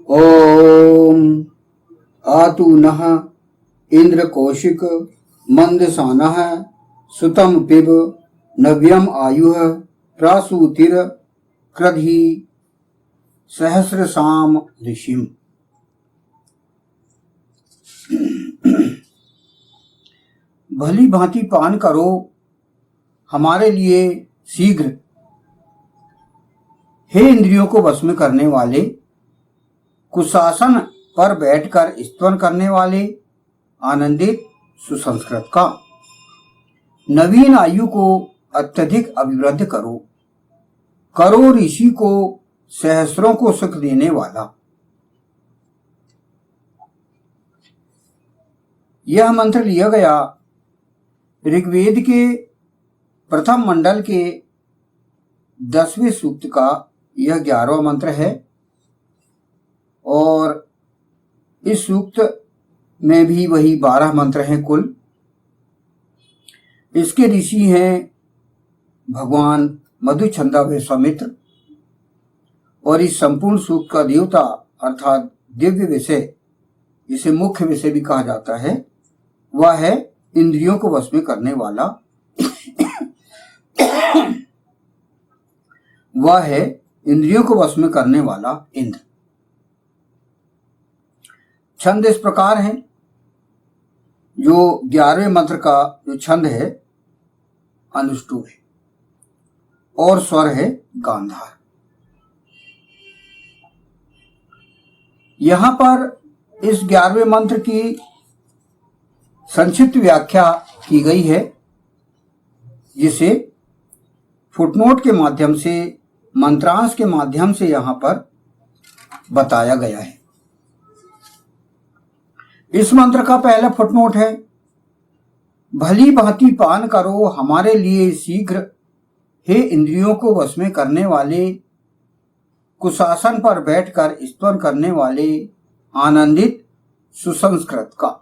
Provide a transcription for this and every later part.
ओम आतु नः इंद्र कौशिक मंदसानः सुतम पिब नव्यम आयुः प्रासूतिर क्रधि सहस्रसाम ऋषिम। भली भांति पान करो हमारे लिए शीघ्र, हे इंद्रियों को वश में करने वाले, कुशासन पर बैठकर स्तवन करने वाले, आनंदित सुसंस्कृत का। नवीन आयु को अत्यधिक अभिवृद्ध करो, करो ऋषि को सहस्रों को सुख देने वाला। यह मंत्र लिया गया ऋग्वेद के प्रथम मंडल के 10वें सूक्त का यह 11वां मंत्र है और इस सूक्त में भी वही 12 मंत्र हैं कुल। इसके ऋषि हैं भगवान मधुछंदा विश्वामित्र और इस संपूर्ण सूक्त का देवता अर्थात दिव्य विषय, जिसे मुख्य विषय भी कहा जाता है, वह है इंद्रियों को वश में करने वाला वह है इंद्रियों को वश में करने वाला इंद्र। छंद इस प्रकार है, जो 11वें मंत्र का जो छंद है अनुष्टुप है और स्वर है गांधार। यहां पर इस 11वें मंत्र की संक्षिप्त व्याख्या की गई है, जिसे फुटनोट के माध्यम से, मंत्रांश के माध्यम से यहां पर बताया गया है। इस मंत्र का पहला फुटनोट है, भली भांति पान करो हमारे लिए शीघ्र, हे इंद्रियों को वश में करने वाले, कुशासन पर बैठकर स्तवन करने वाले, आनंदित सुसंस्कृत का।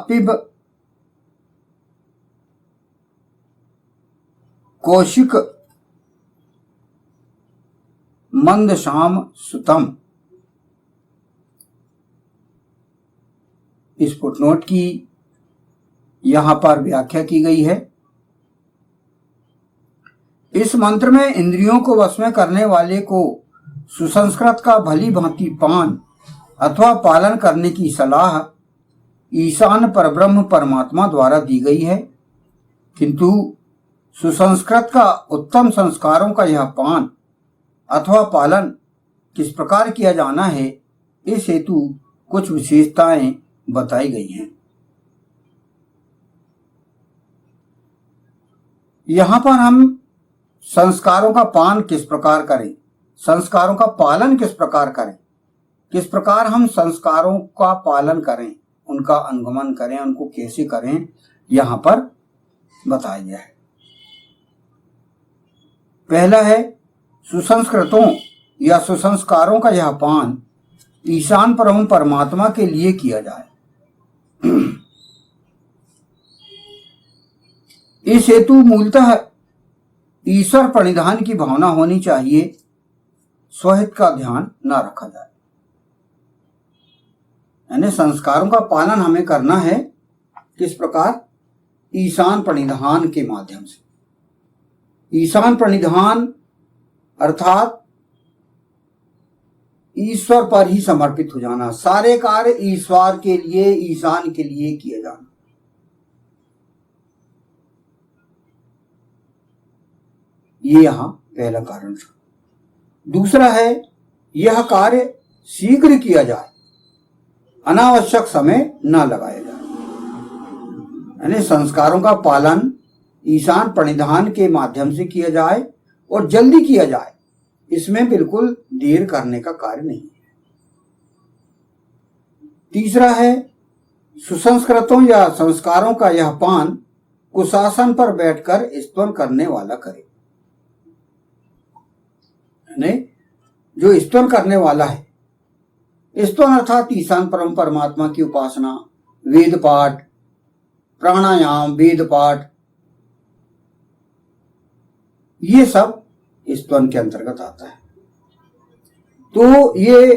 पिब कौशिक मंदशाम सुतम। इस फुटनोट की यहां पर व्याख्या की गई है। इस मंत्र में इंद्रियों को वश में करने वाले को सुसंस्कृत का भली भांति पान अथवा पालन करने की सलाह ईशान परब्रह्म परमात्मा द्वारा दी गई है, किंतु सुसंस्कृत का उत्तम संस्कारों का यह पान अथवा पालन किस प्रकार किया जाना है, इस हेतु कुछ विशेषताएं बताई गई हैं। यहां पर हम संस्कारों का पान किस प्रकार करें, संस्कारों का पालन किस प्रकार करें, किस प्रकार हम संस्कारों का पालन करें, उनका अनुगमन करें, उनको कैसे करें, यहां पर बताया गया है। पहला है, सुसंस्कृतों या सुसंस्कारों का यह पान ईशान परम परमात्मा के लिए किया जाए। इस हेतु मूलतः ईश्वर प्रणिधान की भावना होनी चाहिए, स्वहित का ध्यान न रखा जाए। यानी संस्कारों का पालन हमें करना है किस प्रकार, ईशान प्रणिधान के माध्यम से। ईशान प्रणिधान अर्थात ईश्वर पर ही समर्पित हो जाना, सारे कार्य ईश्वर के लिए, ईशान के लिए किए जाना। ये यहां पहला कारण था। दूसरा है, यह कार्य शीघ्र किया जाए, अनावश्यक समय न लगाया जाए। यानी संस्कारों का पालन ईशान प्रणिधान के माध्यम से किया जाए और जल्दी किया जाए, इसमें बिल्कुल देर करने का कार्य नहीं है। तीसरा है, सुसंस्कृतों या संस्कारों का यह पान कुशासन पर बैठकर स्तवन करने वाला करे। यानी जो स्तवन करने वाला है, स्तवन अर्थात ईशान परम परमात्मा की उपासना, वेद पाठ, प्राणायाम, वेद पाठ, ये सब स्तवन के अंतर्गत आता है। तो ये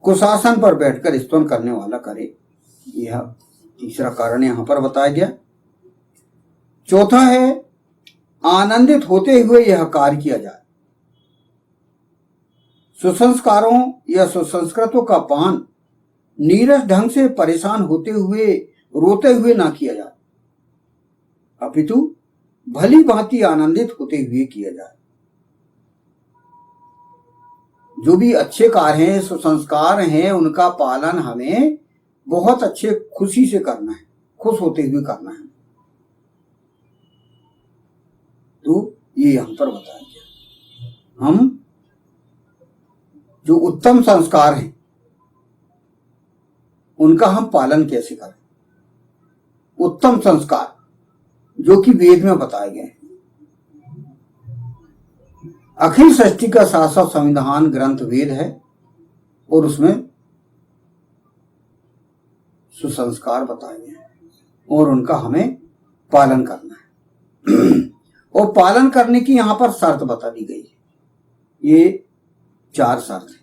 कुशासन पर बैठकर स्तवन करने वाला करे, यह तीसरा कारण यहां पर बताया गया। चौथा है आनंदित होते हुए यह कार्य किया जाए। सुसंस्कारों या सुसंस्कृतों का पान नीरस ढंग से परेशान होते हुए रोते हुए ना किया जाए, अपितु भली भांति आनंदित होते हुए किया जाए। जो भी अच्छे कार्य हैं, सुसंस्कार हैं, उनका पालन हमें बहुत अच्छे खुशी से करना है, खुश होते हुए करना है। तो ये यहां पर बताया गया। हम जो उत्तम संस्कार हैं उनका हम पालन कैसे करें। उत्तम संस्कार जो कि वेद में बताए गए हैं। अखिल सृष्टि का शाश्वत संविधान ग्रंथ वेद है और उसमें सुसंस्कार बताए गए हैं और उनका हमें पालन करना है। और पालन करने की यहां पर शर्त बता दी गई है। ये 4 शर्त है।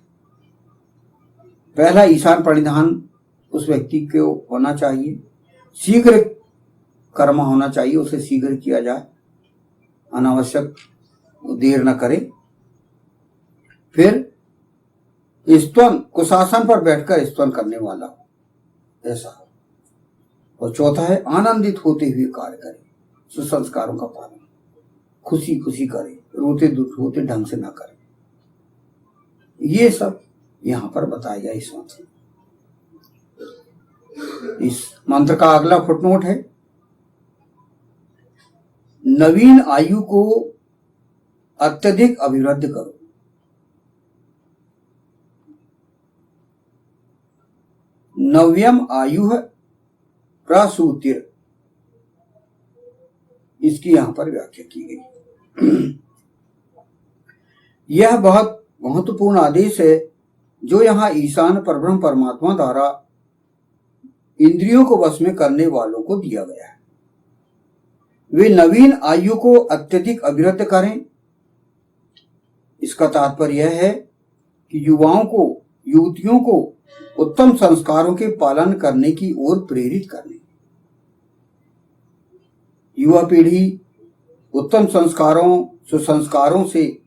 पहला, ईशान प्रणिधान उस व्यक्ति को होना चाहिए। शीघ्र कर्म होना चाहिए, उसे शीघ्र किया जाए, अनावश्यक देर न करे। फिर स्तवन कुशासन पर बैठकर स्तवन करने वाला ऐसा हो। और चौथा है आनंदित होते हुए कार्य करे, सुसंस्कारों का पालन खुशी खुशी करे, रोते दुख होते ढंग से ना करे। ये सब यहां पर बताया गया इस मंत्र। इस मंत्र का अगला फुटनोट है, नवीन आयु को अत्यधिक अभिवृद्धि करो। नव्यम आयु है प्रसूतिर, इसकी यहां पर व्याख्या की गई। यह बहुत महत्वपूर्ण आदेश है जो यहां ईशान परब्रह्म परमात्मा द्वारा इंद्रियों को वश में करने वालों को दिया गया है। वे नवीन आयु को अत्यधिक अभिवृद्धि करें। इसका तात्पर्य यह है कि युवाओं को, युवतियों को उत्तम संस्कारों के पालन करने की ओर प्रेरित करने। युवा पीढ़ी उत्तम संस्कारों, सुसंस्कारों से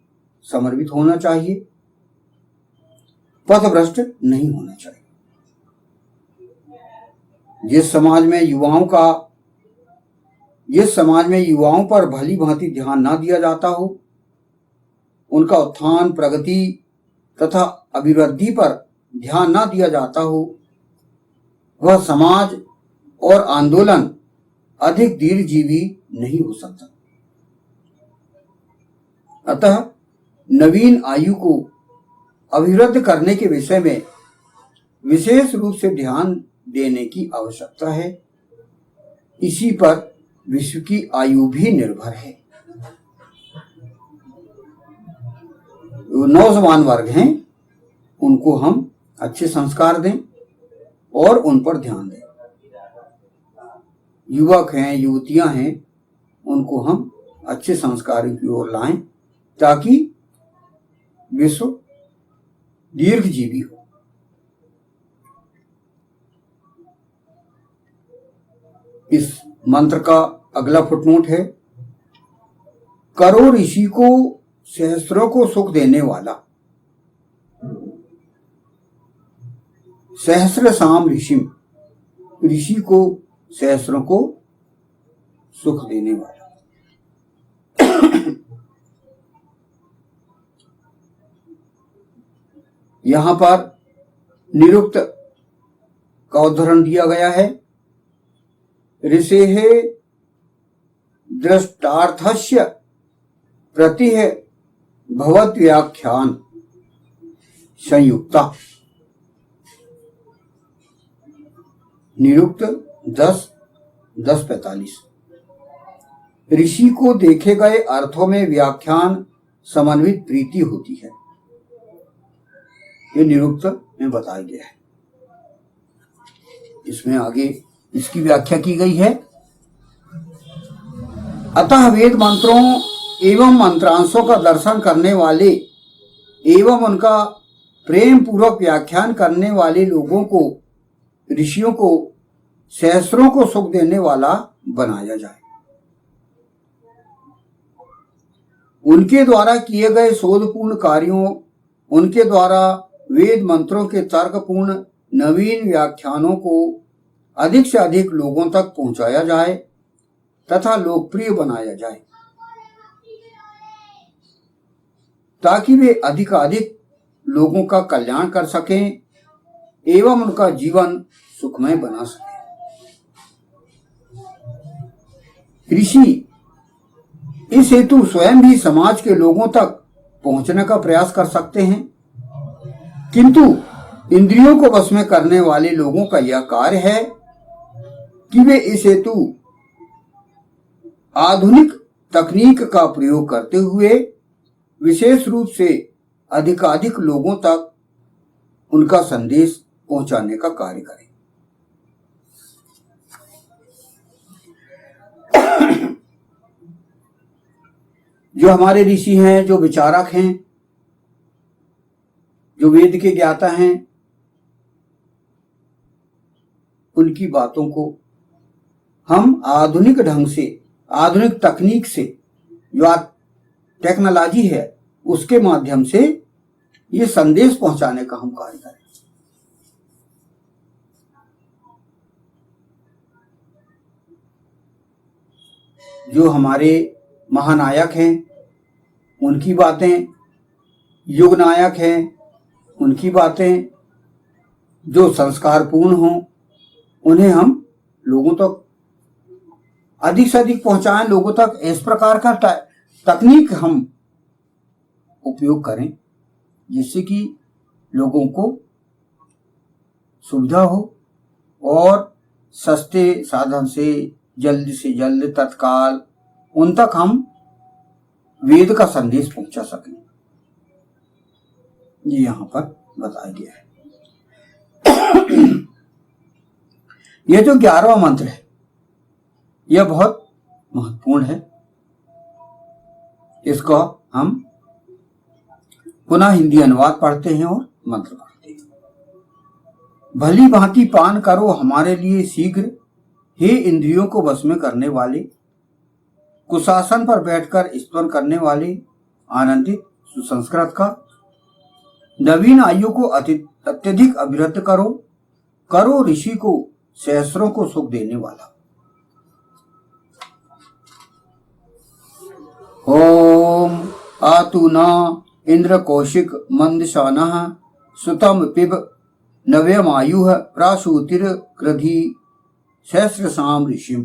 समर्पित होना चाहिए, पथभ्रष्ट नहीं होना चाहिए। जिस समाज में युवाओं पर भली भांति ध्यान ना दिया जाता हो, उनका उत्थान, प्रगति तथा अभिवृद्धि पर ध्यान ना दिया जाता हो, वह समाज और आंदोलन अधिक दीर्घजीवी नहीं हो सकता। अतः नवीन आयु को अभिवृद्धि करने के विषय में विशेष रूप से ध्यान देने की आवश्यकता है। इसी पर विश्व की आयु भी निर्भर है। जो नौजवान वर्ग हैं उनको हम अच्छे संस्कार दें और उन पर ध्यान दें। युवक हैं, युवतियां हैं, उनको हम अच्छे संस्कारों की ओर लाएं ताकि विश्व दीर्घजीवी हो। इस मंत्र का अगला फुटनोट है, करो ऋषि को सहस्रों को सुख देने वाला। सहस्र साम ऋषि, ऋषि को सहस्रों को सुख देने वाला। यहां पर निरुक्त का उदाहरण दिया गया है, ऋषेः दृष्टार्थस्य प्रतिः भवत् व्याख्यान संयुक्ता। निरुक्त 10:45। ऋषि को देखे गए अर्थों में व्याख्यान समन्वित प्रीति होती है। ये निरुक्त में बताया गया है। इसमें आगे इसकी व्याख्या की गई है। अतः वेद मंत्रों एवं मंत्रांशों का दर्शन करने वाले एवं उनका प्रेम पूर्वक व्याख्यान करने वाले लोगों को, ऋषियों को सहस्रों को सुख देने वाला बनाया जाए। उनके द्वारा किए गए शोधपूर्ण कार्यों, उनके द्वारा वेद मंत्रों के तर्कपूर्ण नवीन व्याख्यानों को अधिक से अधिक लोगों तक पहुंचाया जाए तथा लोकप्रिय बनाया जाए, ताकि वे अधिकाधिक लोगों का कल्याण कर सकें एवं उनका जीवन सुखमय बना सकें। ऋषि इस हेतु स्वयं भी समाज के लोगों तक पहुंचने का प्रयास कर सकते हैं, किंतु इंद्रियों को वश में करने वाले लोगों का यह कार्य है कि वे इस हेतु आधुनिक तकनीक का प्रयोग करते हुए विशेष रूप से अधिकाधिक लोगों तक उनका संदेश पहुंचाने का कार्य करें। जो हमारे ऋषि हैं, जो विचारक हैं, जो वेद के ज्ञाता हैं, उनकी बातों को हम आधुनिक ढंग से, आधुनिक तकनीक से, जो टेक्नोलॉजी है उसके माध्यम से ये संदेश पहुंचाने का हम कार्य करें। जो हमारे महानायक हैं उनकी बातें, युग नायक हैं उनकी बातें, जो संस्कारपूर्ण हों उन्हें हम लोगों तक अधिक से अधिक पहुंचाएं, लोगों तक इस प्रकार का तकनीक हम उपयोग करें जिससे कि लोगों को सुविधा हो और सस्ते साधन से जल्द तत्काल उन तक हम वेद का संदेश पहुंचा सकें। ये यहां पर बताया गया है। यह जो 11वां मंत्र है यह बहुत महत्वपूर्ण है। इसको हम पुनः हिंदी अनुवाद पढ़ते हैं और मंत्र पढ़ते हैं। भली भांति पान करो हमारे लिए शीघ्र, हे इंद्रियों को वश में करने वाले, कुशासन पर बैठकर स्तवन करने वाले, आनंदित सुसंस्कृत का नवीन आयु को अत्यधिक अभिवृद्ध करो, करो ऋषि को सहस्रों को सुख देने वाला। ओम आतु न इंद्र कौशिक मंदशानः सुतम पिब नव्यमायुः प्रासूतिर कृधि सहस्रसाम ऋषिम।